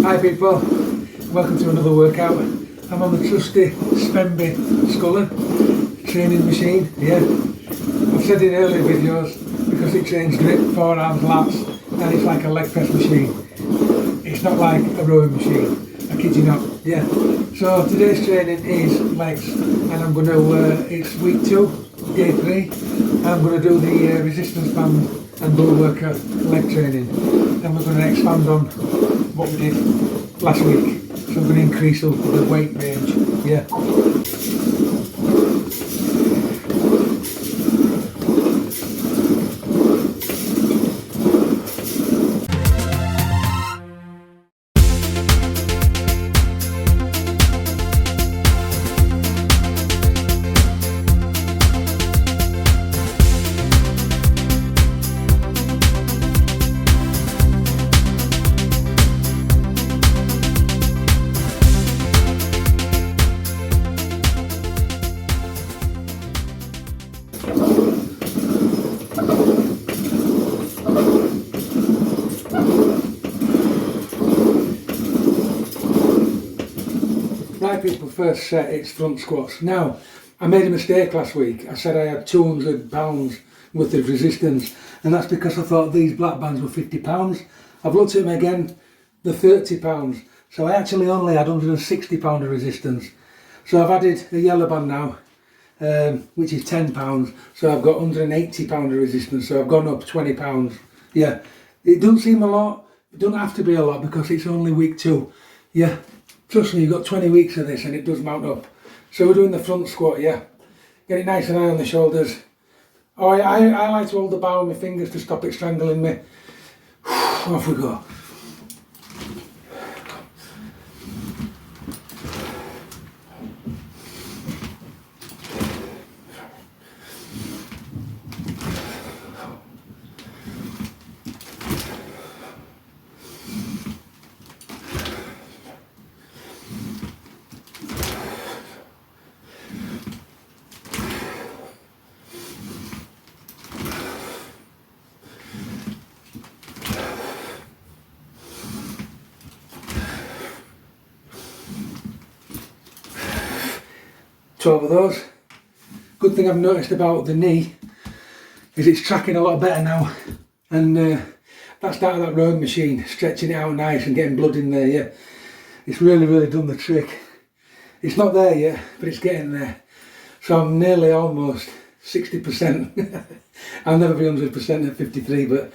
Hi people, welcome to another workout. I'm on the trusty Spenby Sculler training machine. Yeah, I've said in earlier videos because it trains grip, forearms, lats, and it's like a leg press machine. It's not like a rowing machine, I kid you not. Yeah, so today's training is legs, and I'm going to, it's week 2, day 3, and I'm going to do the resistance band and bull worker leg training, and we're going to expand on what we did last week. So I'm going to increase the weight range. Yeah. Right people, first set, it's front squats. Now, I made a mistake last week. I said I had 200 pounds worth of resistance, and that's because I thought these black bands were 50 pounds. I've looked at them again, they're 30 pounds. So I actually only had 160 pound of resistance. So I've added a yellow band now, which is 10 pounds. So I've got 180 pound of resistance. So I've gone up 20 pounds. Yeah, it doesn't seem a lot. It doesn't have to be a lot because it's only week 2. Yeah. Trust me, you've got 20 weeks of this and it does mount up. So we're doing the front squat, yeah. Get it nice and high on the shoulders. Oh, I like to hold the bar with my fingers to stop it strangling me. Off we go. Of those. Good thing I've noticed about the knee is it's tracking a lot better now, and that's down to that rowing machine, stretching it out nice and getting blood in there. Yeah, it's really done the trick. It's not there yet, but it's getting there. So I'm nearly almost 60%. I'll never be 100% at 53, but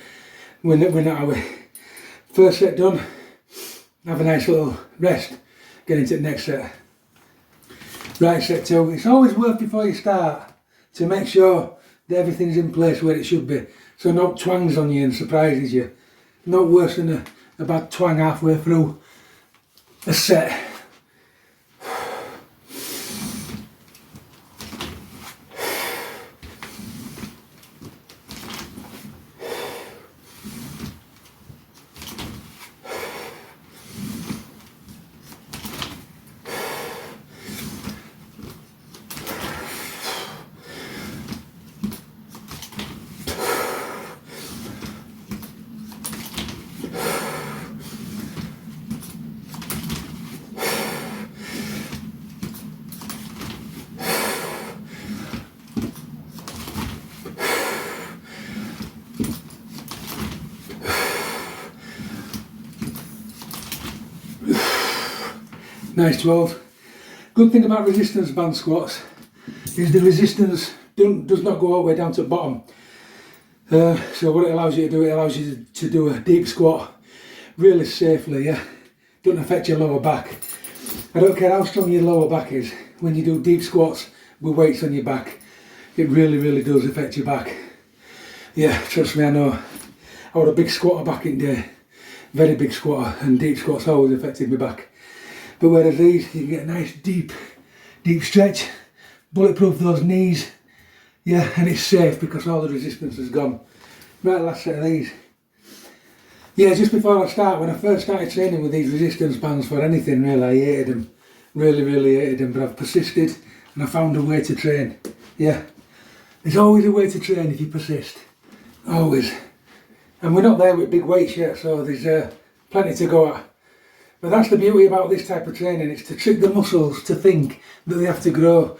we're not away. First set done. Have a nice little rest. Get into the next set. Right, set 2. It's always worth before you start to make sure that everything's in place where it should be, so no twangs on you and surprises you. No worse than a bad twang halfway through a set. Nice 12. Good thing about resistance band squats is the resistance does not go all the way down to the bottom. So what it allows you to do, it allows you to do a deep squat really safely. Yeah, doesn't affect your lower back. I don't care how strong your lower back is, when you do deep squats with weights on your back, it really does affect your back. Yeah, trust me, I know. I was a big squatter back in the day, very big squatter, and deep squats always affected my back. But whereas these, you can get a nice deep stretch, bulletproof those knees, yeah, and it's safe because all the resistance has gone. Right, last set of these. Yeah, just before I start, when I first started training with these resistance bands for anything really, I hated them, really hated them, but I've persisted and I found a way to train. Yeah, there's always a way to train if you persist, always. And we're not there with big weights yet, so there's plenty to go at. But that's the beauty about this type of training. It's to trick the muscles to think that they have to grow,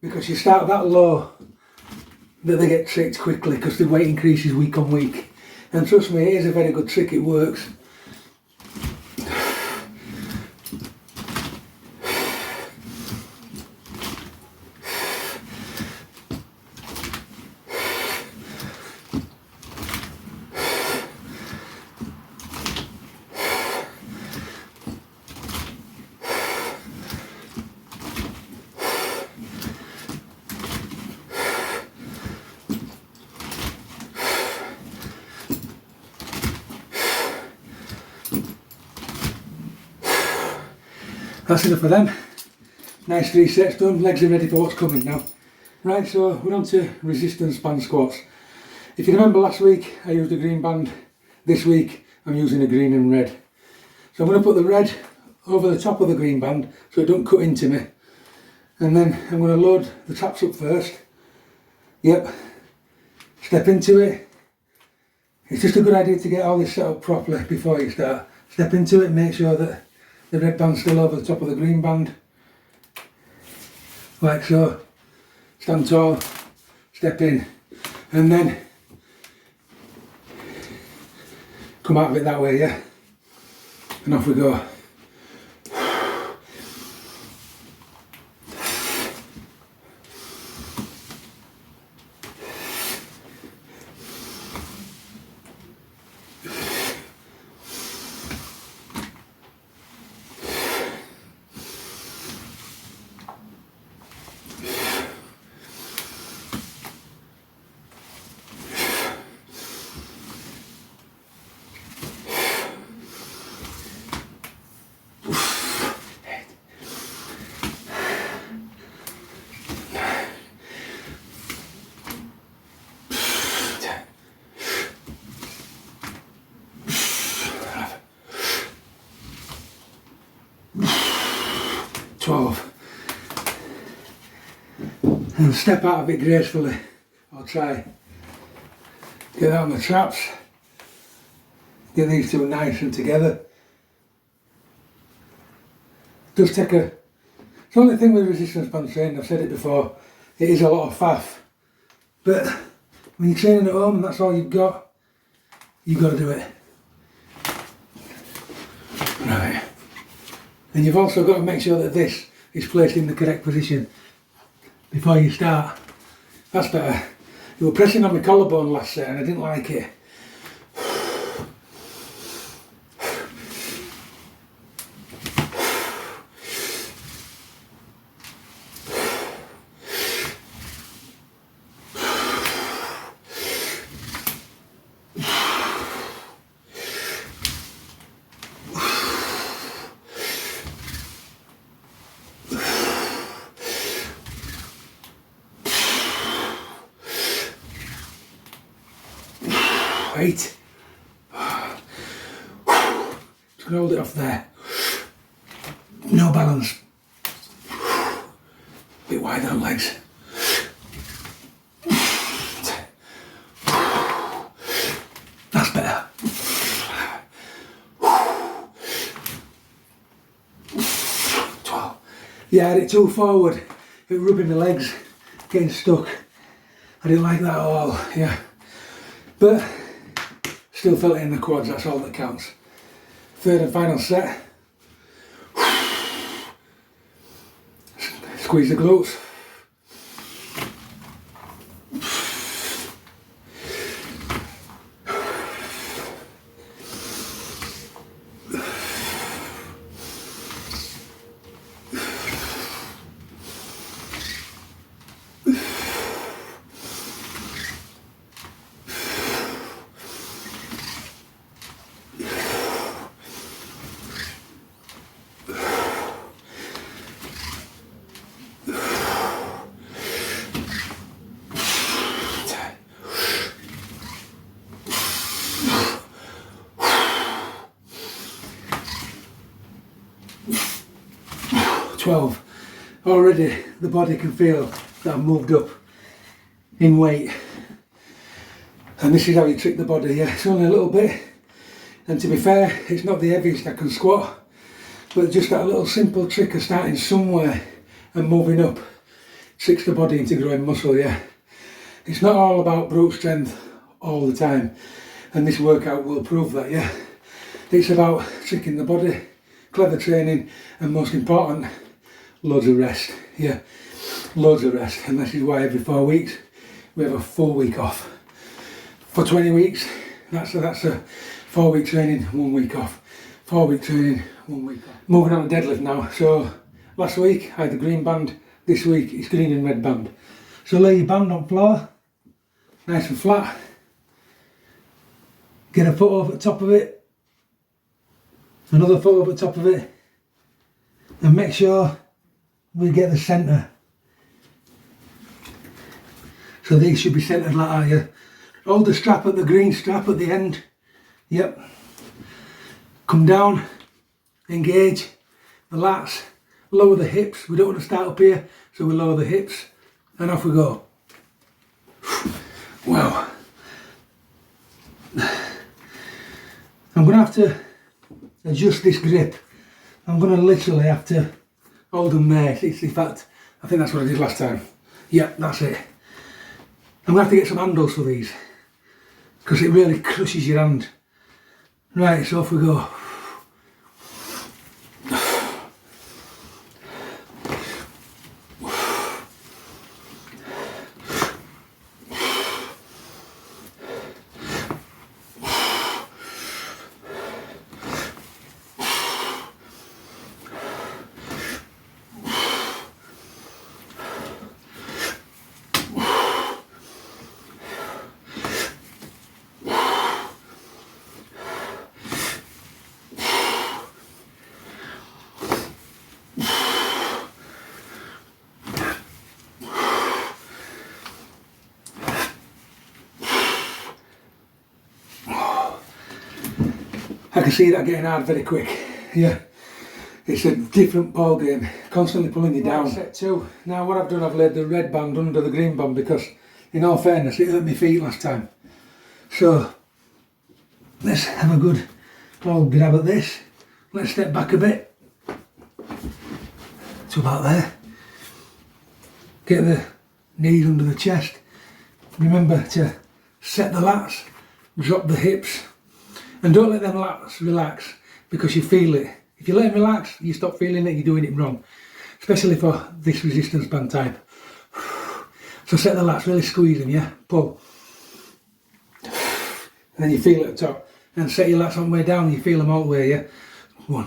because you start that low that they get tricked quickly because the weight increases week on week. And trust me, it is a very good trick, it works. That's enough of them. Nice 3 sets done, legs are ready for what's coming now. Right, so we're on to resistance band squats. If you remember last week, I used a green band. This week, I'm using a green and red. So I'm going to put the red over the top of the green band so it don't cut into me. And then I'm going to load the traps up first. Yep, step into it. It's just a good idea to get all this set up properly before you start. Step into it, make sure that the red band's still over the top of the green band, like so. Stand tall, step in, and then come out of it that way, yeah? And off we go. And step out of it gracefully. I'll try. Get that on the traps. Get these two nice and together. It does take a... It's the only thing with resistance band training, I've said it before, it is a lot of faff. But when you're training at home and that's all you've got to do it. Right. And you've also got to make sure that this is placed in the correct position before you start. That's better. You were pressing on my collarbone last set and I didn't like it. Wait. Just gonna hold it off there. No balance. Bit wide on legs. That's better. 12. Yeah, I had it too forward. It rubbing my legs, getting stuck. I didn't like that at all, yeah. But still felt it in the quads, that's all that counts. Third and final set. Squeeze the glutes. Already the body can feel that I've moved up in weight, and this is how you trick the body. Yeah, it's only a little bit, and to be fair, it's not the heaviest I can squat, But just that little simple trick of starting somewhere and moving up tricks the body into growing muscle, yeah. It's not all about brute strength all the time, and this workout will prove that, yeah. It's about tricking the body, clever training, and most important, loads of rest, yeah. Loads of rest, and this is why every 4 weeks we have a full week off. For 20 weeks, that's a 4 week training, 1 week off. 4 week training, 1 week off. Moving on to deadlift now. So last week I had the green band, this week it's green and red band. So lay your band on floor, nice and flat. Get a foot over the top of it, another foot over the top of it, and make sure we get the centre. So these should be centred like that, yeah. Hold the strap at the green strap at the end. Yep. Come down, engage the lats, lower the hips. We don't want to start up here, so we lower the hips, and off we go. Wow. I'm going to have to adjust this grip. I'm going to literally have to hold them there. It's in fact, I think that's what I did last time. Yep, that's it. I'm going to have to get some handles for these, because it really crushes your hand. Right, so off we go. I can see that getting hard very quick, yeah. It's a different ball game, constantly pulling you down. Set 2. Now what I've done, I've laid the red band under the green band because, in all fairness, it hurt my feet last time. So, let's have a good old grab at this. Let's step back a bit to about there. Get the knees under the chest. Remember to set the lats, drop the hips, and don't let them lats relax because you feel it. If you let them relax, you stop feeling it, you're doing it wrong. Especially for this resistance band type. So set the lats, really squeeze them, yeah? Pull. And then you feel it at the top. And set your lats on the way down, you feel them all the way, yeah? 1.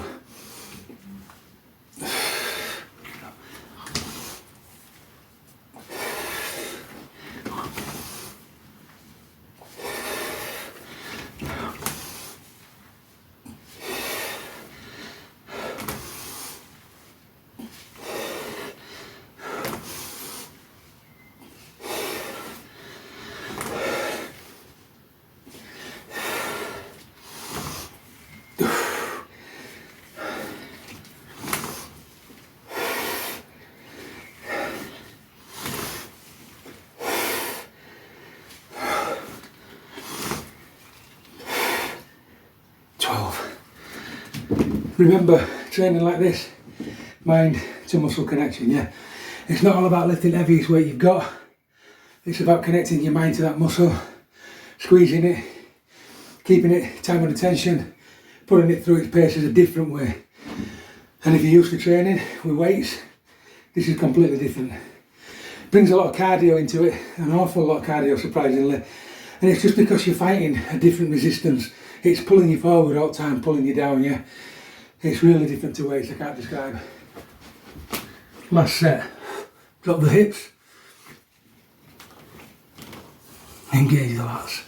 12. Remember, training like this, mind to muscle connection, yeah. It's not all about lifting the heaviest weight you've got. It's about connecting your mind to that muscle, squeezing it, keeping it time under tension, putting it through its paces a different way. And if you're used to training with weights, this is completely different. It brings a lot of cardio into it, an awful lot of cardio surprisingly. And it's just because you're fighting a different resistance. It's pulling you forward all the time, pulling you down, yeah. It's really different to weights, I can't describe. Last set. Drop the hips. Engage the lats.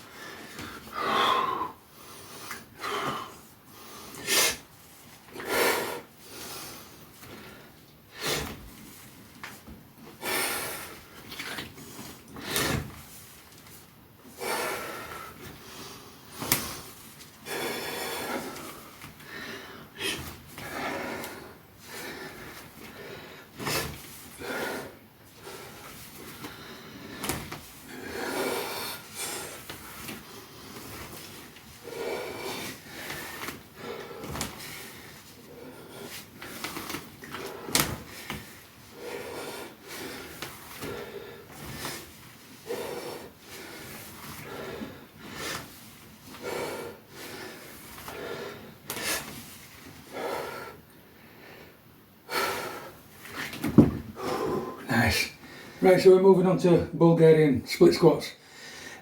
Right, so we're moving on to Bulgarian split squats.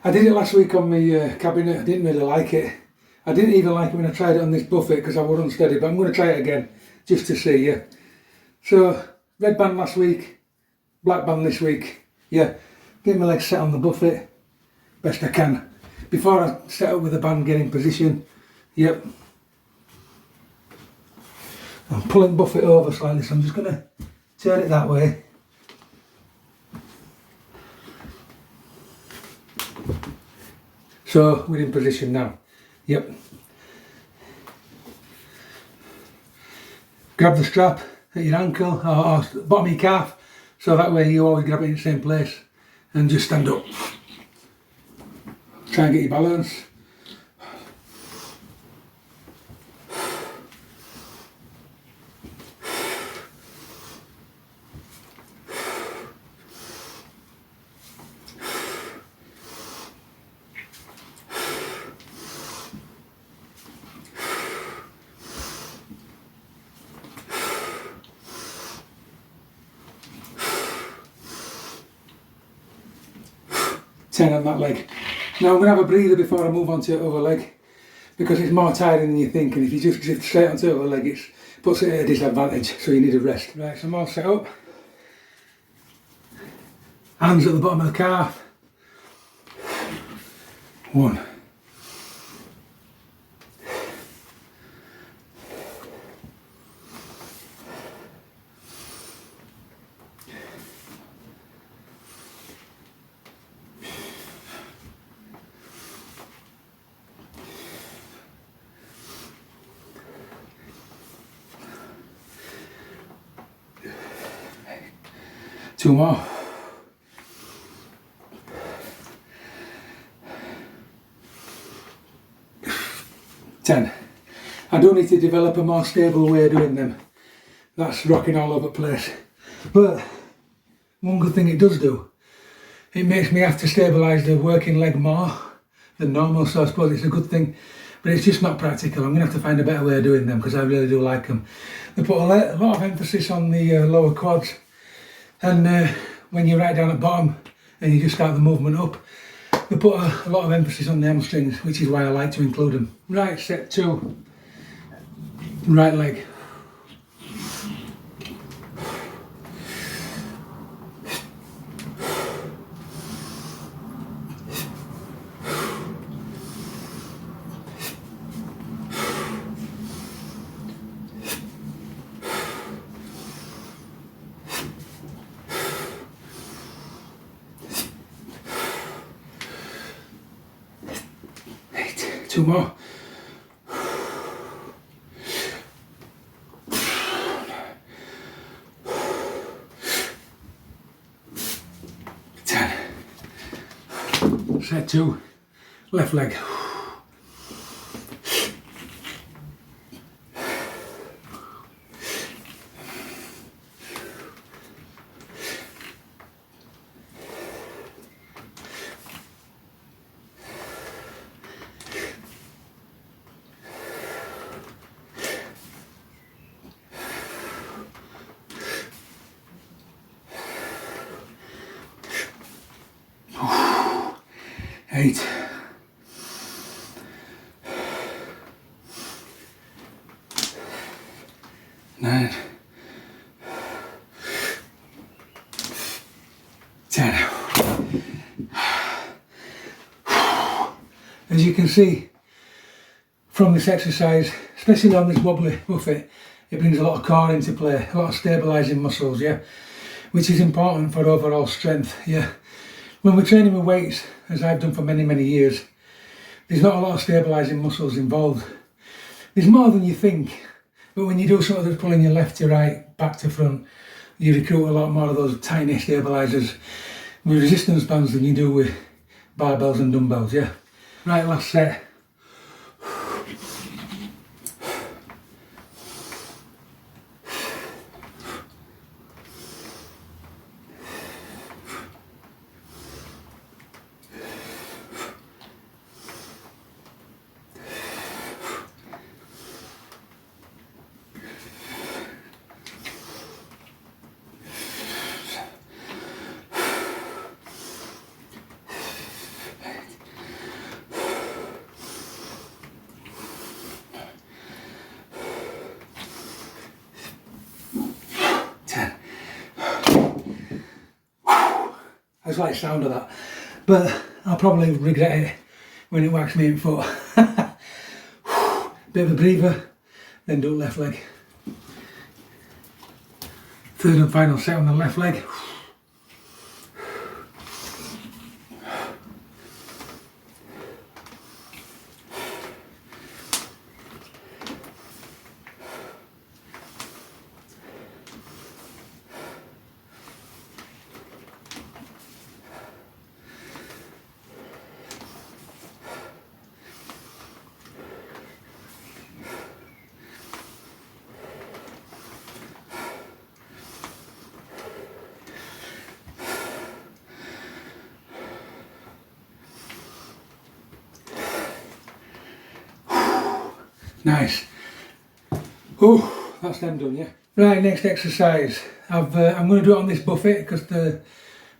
I did it last week on my cabinet. I didn't really like it. I didn't even like it when I tried it on this buffet because I was unsteady, but I'm going to try it again just to see, yeah. So, red band last week, black band this week, yeah. Get my legs set on the buffet best I can. Before I set up with the band, get in position, yep. I'm pulling buffet over slightly, so I'm just going to turn it that way. So we're in position now. Yep. Grab the strap at your ankle or bottom of your calf, so that way you always grab it in the same place and just stand up. Try and get your balance. Ten on that leg. Now I'm going to have a breather before I move on to the other leg because it's more tiring than you think, and if you just drift straight onto the other leg it puts it at a disadvantage, so you need a rest. Right, so I'm all set up. Hands at the bottom of the calf. 1. 2 more. 10. I do need to develop a more stable way of doing them. That's rocking all over the place. But one good thing it does do, it makes me have to stabilise the working leg more than normal, so I suppose it's a good thing. But it's just not practical. I'm going to have to find a better way of doing them because I really do like them. They put a lot of emphasis on the lower quads, and when you're right down at the bottom and you just start the movement up, they put a lot of emphasis on the hamstrings, which is why I like to include them. Right, set 2. Right leg. Two more. 10. Set 2. Left leg. Eight. 9. 10. As you can see from this exercise, especially on this wobbly buffet, it brings a lot of core into play, a lot of stabilising muscles, yeah, which is important for overall strength, yeah. When we're training with weights, as I've done for many years, there's not a lot of stabilising muscles involved. There's more than you think, but when you do something that's pulling your left to right, back to front, you recruit a lot more of those tiny stabilisers with resistance bands than you do with barbells and dumbbells, yeah. Right, last set. just like the sound of that. But I'll probably regret it when it whacks me in foot. Bit of a breather, then do left leg. Third and final set on the left leg. Nice. Oh, that's them done, yeah. Right, next exercise. I'm going to do it on this buffet because the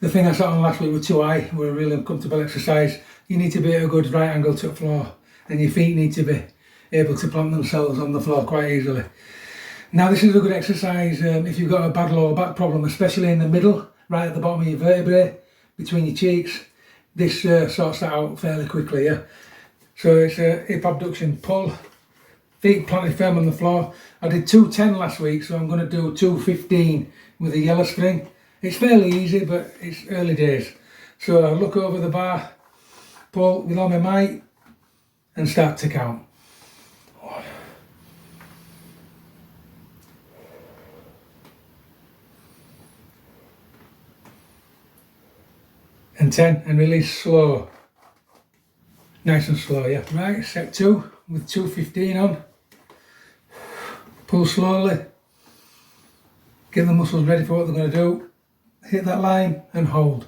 thing I sat on last week was too high. We're a really uncomfortable exercise. You need to be at a good right angle to the floor, and your feet need to be able to plant themselves on the floor quite easily. Now, this is a good exercise if you've got a bad lower back problem, especially in the middle, right at the bottom of your vertebrae, between your cheeks. This sorts that out fairly quickly, yeah. So it's a hip abduction pull. Feet planted firm on the floor. I did 210 last week, so I'm going to do 215 with a yellow string. It's fairly easy, but it's early days. So I look over the bar, pull with all my might, and start to count. 1, and 10, and release slow. Nice and slow, yeah. Right, set 2 with 215 on. Pull slowly, get the muscles ready for what they're going to do, hit that line and hold.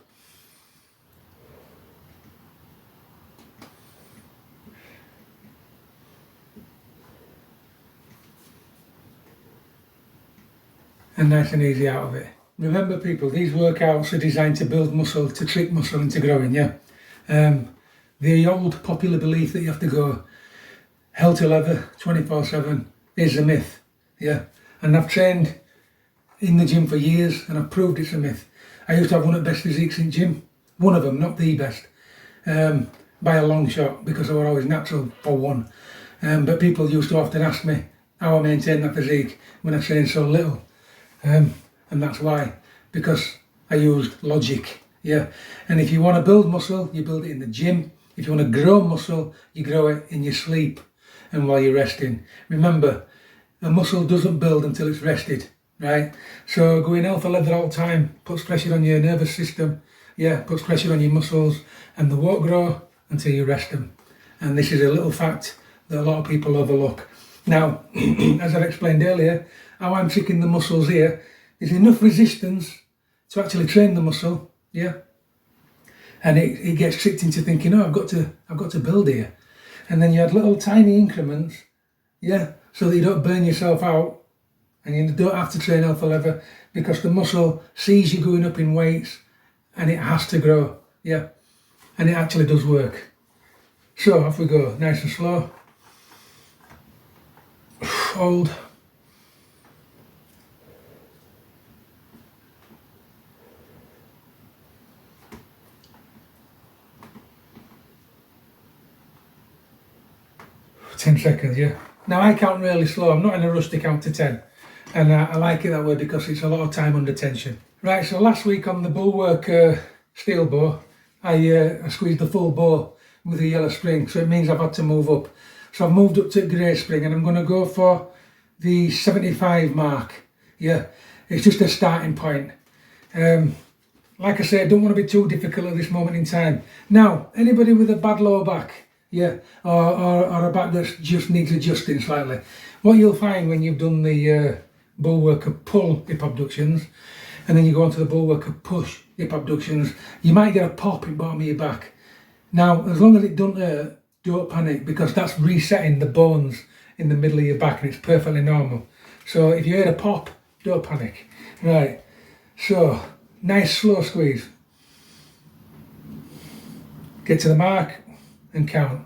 And nice and easy out of it. Remember people, these workouts are designed to build muscle, to trick muscle into growing, yeah. The old popular belief that you have to go hell to leather 24/7 is a myth. Yeah, and I've trained in the gym for years and I've proved it's a myth. I used to have one of the best physiques in gym, one of them, not the best, by a long shot, because I was always natural for one. But people used to often ask me how I maintain that physique when I trained so little, and that's why, because I used logic. Yeah, and if you want to build muscle, you build it in the gym. If you want to grow muscle, you grow it in your sleep and while you're resting. Remember, a muscle doesn't build until it's rested, right? So going alpha leather all the time puts pressure on your nervous system, yeah, puts pressure on your muscles, and they won't grow until you rest them. And this is a little fact that a lot of people overlook. Now, as I've explained earlier, how I'm tricking the muscles here, there's enough resistance to actually train the muscle, yeah, and it gets tricked into thinking, oh, I've got to build here, and then you add little tiny increments, yeah, so that you don't burn yourself out, and you don't have to train alpha leather because the muscle sees you going up in weights, and it has to grow, yeah, and it actually does work. So off we go, nice and slow, hold. For 10 seconds, yeah. Now I count really slow, I'm not in a rush to count to 10. And I like it that way because it's a lot of time under tension. Right, so last week on the bulwark steel bow, I squeezed the full bow with a yellow spring, so it means I've had to move up. So I've moved up to grey spring and I'm going to go for the 75 mark. Yeah, it's just a starting point. Like I say, I don't want to be too difficult at this moment in time. Now, anybody with a bad lower back, yeah, or a back that just needs adjusting slightly, what you'll find when you've done the bulwark of pull hip abductions, and then you go on to the bulwark of push hip abductions, you might get a pop in bottom of your back. Now, as long as it doesn't hurt, don't panic, because that's resetting the bones in the middle of your back and it's perfectly normal. So if you hear a pop, don't panic. Right, so nice slow squeeze. Get to the mark and count.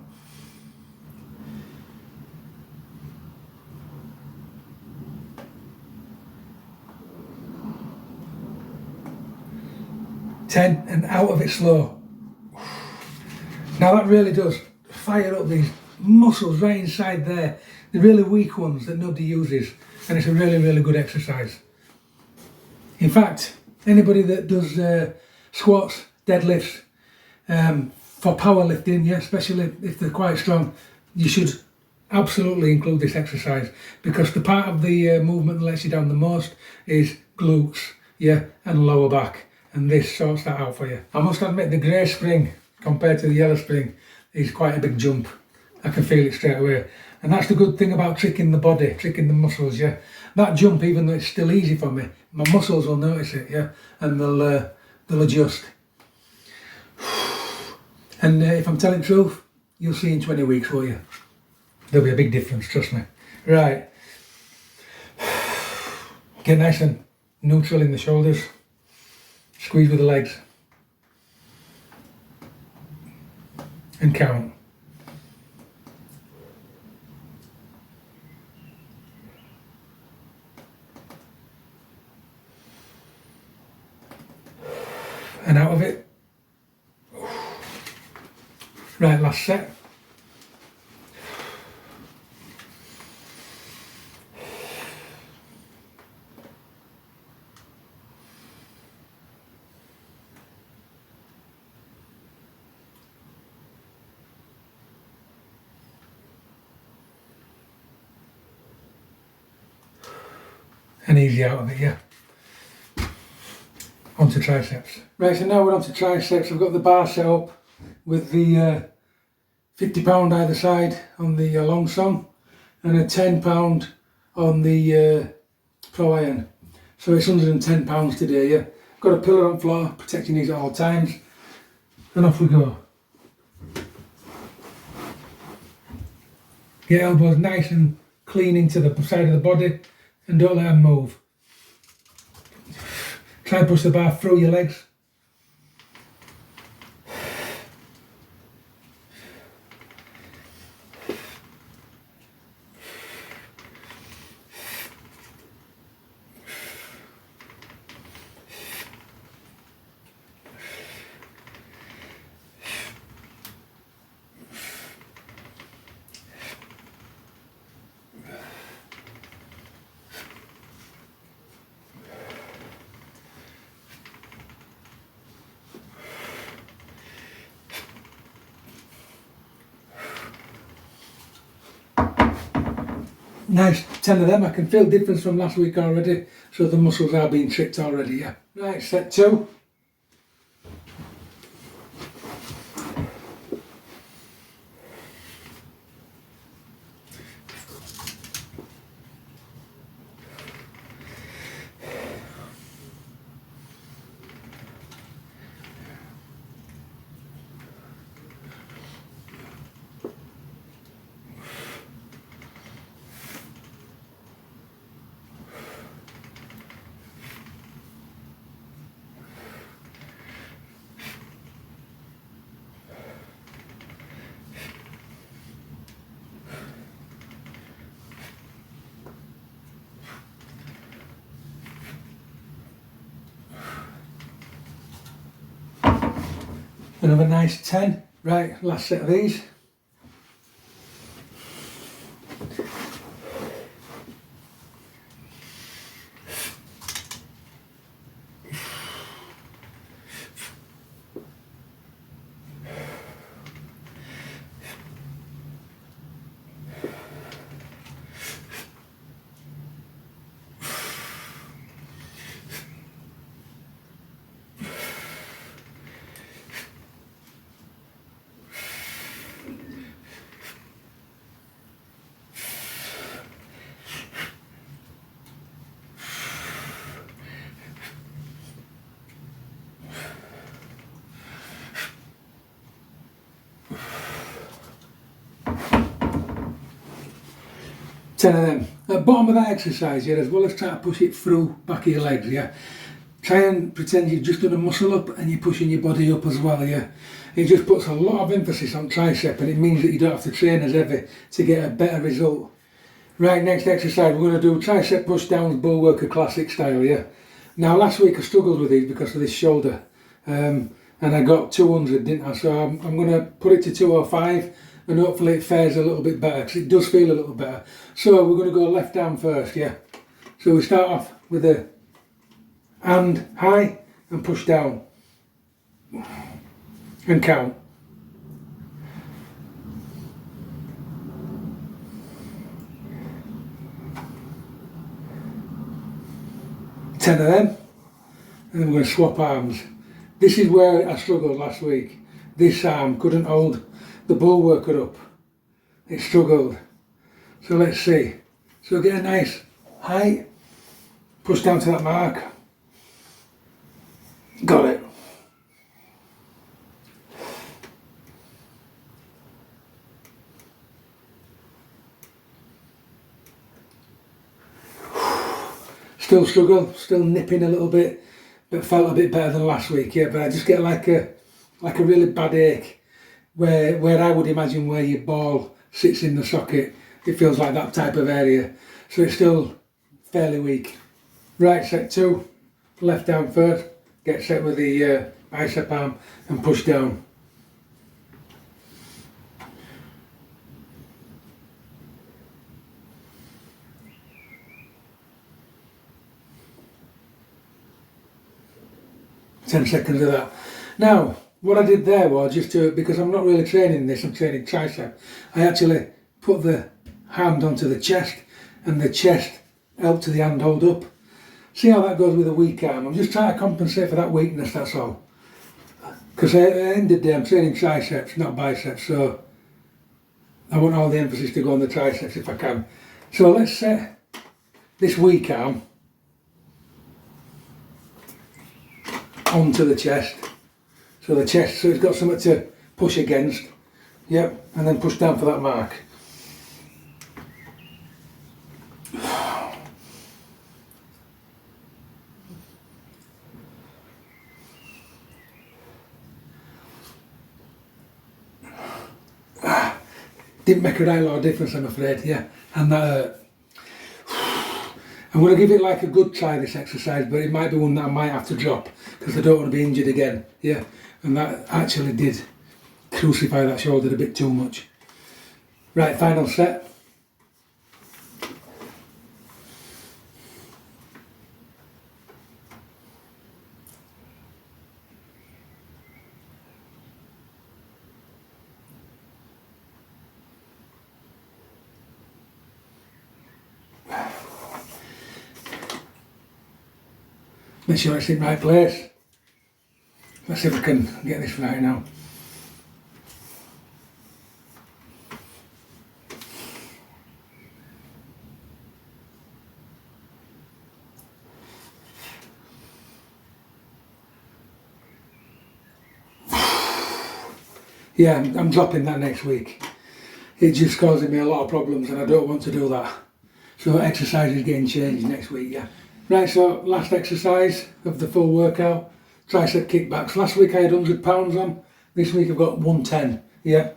10. 10 and out of it slow. Now that really does fire up these muscles right inside there, the really weak ones that nobody uses, and it's a really good exercise. In fact, anybody that does squats, deadlifts, for powerlifting, yeah, especially if they're quite strong, you should absolutely include this exercise, because the part of the movement that lets you down the most is glutes, yeah, and lower back, and this sorts that out for you. I must admit, the grey spring compared to the yellow spring is quite a big jump. I can feel it straight away, and that's the good thing about tricking the body, tricking the muscles, yeah. That jump, even though it's still easy for me, my muscles will notice it, yeah, and they'll adjust. And if I'm telling the truth, you'll see in 20 weeks, will you? There'll be a big difference, trust me. Right. Get nice and neutral in the shoulders. Squeeze with the legs. And count. And out of it. Right, last set. And easy out of it, yeah. Onto triceps. Right, so now we're onto triceps. I've got the bar set up with the 50 pound either side on the long song and a 10 pound on the pro iron. So it's 110 pounds today, yeah. Got a pillar on floor, protecting these at all times, and off we go. Get elbows nice and clean into the side of the body, and don't let them move. Try and push the bar through your legs. Nice, 10 of them. I can feel difference from last week already, so the muscles are being tricked already, yeah. Right, set 2. Another nice 10. Right, last set of these. Ten of them. At the bottom of that exercise, yeah, as well as trying to push it through back of your legs, yeah, try and pretend you've just done a muscle up and you're pushing your body up as well, yeah. It just puts a lot of emphasis on tricep, and it means that you don't have to train as heavy to get a better result. Right, next exercise, we're going to do tricep push downs, bull worker classic style, yeah. Now last week I struggled with these because of this shoulder, and I got 200, didn't I? So I'm going to put it to 205 and hopefully it fares a little bit better, because it does feel a little better. So we're going to go left arm first, yeah. So we start off with a hand high and push down and count. 10 of them, and then we're going to swap arms. This is where I struggled last week. This arm couldn't hold the ball worker up. It struggled. So let's see. So get a nice height, push down to that mark. Got it. Still struggle, still nipping a little bit, but felt a bit better than last week, yeah. But I just get like a really bad ache where I would imagine where your ball sits in the socket. It feels like that type of area. So it's still fairly weak. Right, set 2, left arm first, get set with the bicep arm and push down. Ten seconds of that. Now, what I did there was just to, because I'm not really training this, I'm training tricep, I actually put the hand onto the chest and the chest helped to the hand hold up. See how that goes with a weak arm. I'm just trying to compensate for that weakness, that's all. Because at the end of the day I'm training triceps, not biceps, so I want all the emphasis to go on the triceps if I can. So let's set this weak arm onto the chest. So the chest, so it's got something to push against. Yep, and then push down for that mark. Didn't make a right lot of difference, I'm afraid, yeah. And that hurt. I'm going to give it like a good try, this exercise, but it might be one that I might have to drop because I don't want to be injured again, yeah. And that actually did crucify that shoulder a bit too much. Right, final set. Make sure it's in the right place. Let's see if I can get this right now. Yeah, I'm dropping that next week. It's just causing me a lot of problems and I don't want to do that. So exercise is getting changed next week, yeah. Right, so last exercise of the full workout, tricep kickbacks. Last week I had 100 pounds on, this week I've got 110, yeah.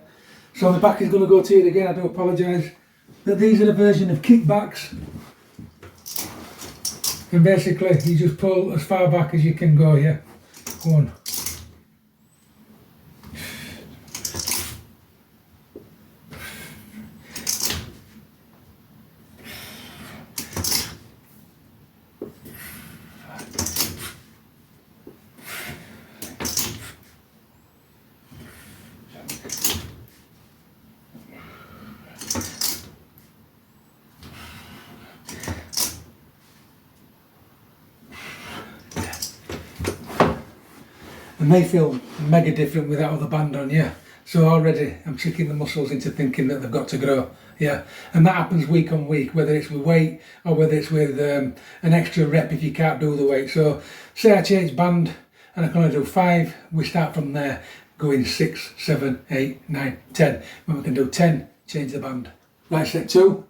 So the back is going to go to it again, I do apologise. But these are the version of kickbacks. And basically you just pull as far back as you can go, yeah. 1. And they feel mega different with that other band on, yeah. So already I'm tricking the muscles into thinking that they've got to grow, yeah. And that happens week on week, whether it's with weight or whether it's with an extra rep if you can't do the weight. So say I change band and I can only do 5, we start from there, going 6, 7, 8, 9, 10. When we can do 10, change the band. Right, set 2.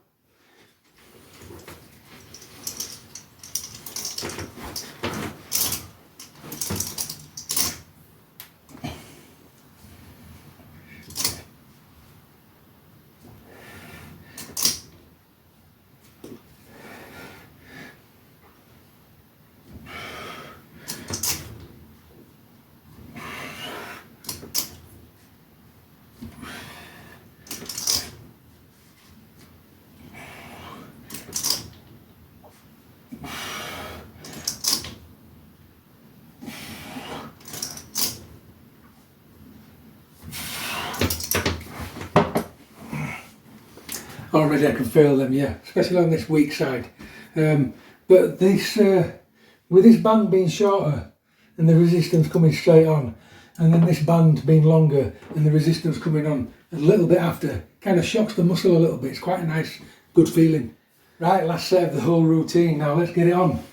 already I can feel them, yeah, especially on this weak side. But this, with this band being shorter and the resistance coming straight on, and then this band being longer and the resistance coming on a little bit after, kind of shocks the muscle a little bit. It's quite a nice, good feeling. Right, last set of the whole routine. Now let's get it on.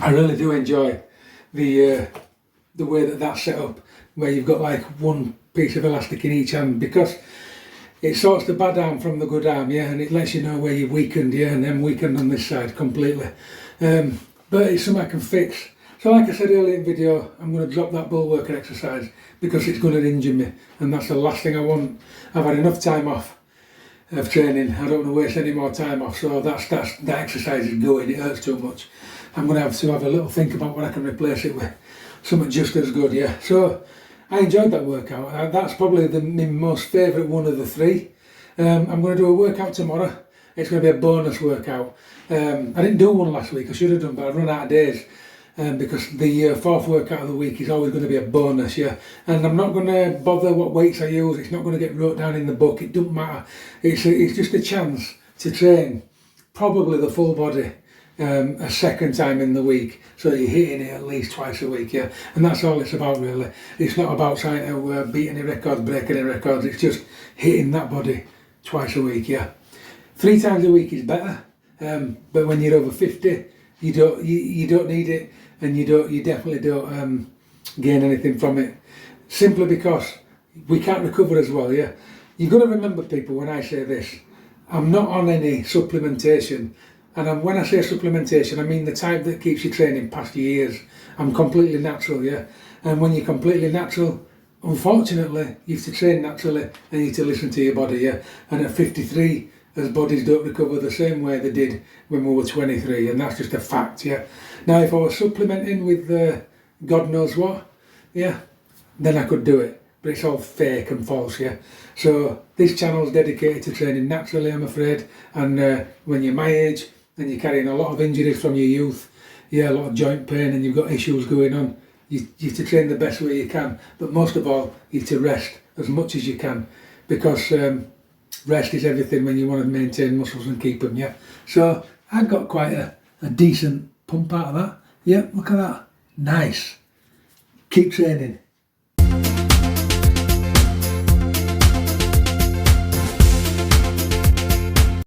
I really do enjoy the way that that's set up, where you've got like one piece of elastic in each hand, because it sorts the bad arm from the good arm, yeah, and it lets you know where you're weakened, yeah, and then weakened on this side completely. But it's something I can fix. So like I said earlier in the video, I'm going to drop that bull working exercise because it's going to injure me, and that's the last thing I want. I've had enough time off of training. I don't want to waste any more time off, so that exercise is going. It hurts too much. I'm going to have a little think about what I can replace it with. Something just as good, yeah. So I enjoyed that workout. That's probably my most favourite one of the three. I'm going to do a workout tomorrow. It's going to be a bonus workout. I didn't do one last week. I should have done, but I've run out of days. Because the fourth workout of the week is always going to be a bonus, yeah. And I'm not going to bother what weights I use. It's not going to get wrote down in the book. It doesn't matter. It's just a chance to train probably the full body a second time in the week, so you're hitting it at least twice a week, yeah. And that's all it's about, really. It's not about trying to beat any records, break any records. It's just hitting that body twice a week, yeah. 3 times a week is better, but when you're over 50, you don't need it, and you definitely don't gain anything from it, simply because we can't recover as well, yeah. You've got to remember, people, when I say this, I'm not on any supplementation. And when I say supplementation, I mean the type that keeps you training past your years. I'm completely natural, yeah. And when you're completely natural, unfortunately, you have to train naturally and you have to listen to your body, yeah. And at 53, as bodies don't recover the same way they did when we were 23, and that's just a fact, yeah. Now, if I was supplementing with God knows what, yeah, then I could do it. But it's all fake and false, yeah. So this channel is dedicated to training naturally, I'm afraid. And when you're my age, and you're carrying a lot of injuries from your youth, yeah, a lot of joint pain, and you've got issues going on, you have to train the best way you can, but most of all, you have to rest as much as you can, because rest is everything when you want to maintain muscles and keep them, yeah. So I got quite a decent pump out of that. Yeah, look at that. Nice. Keep training.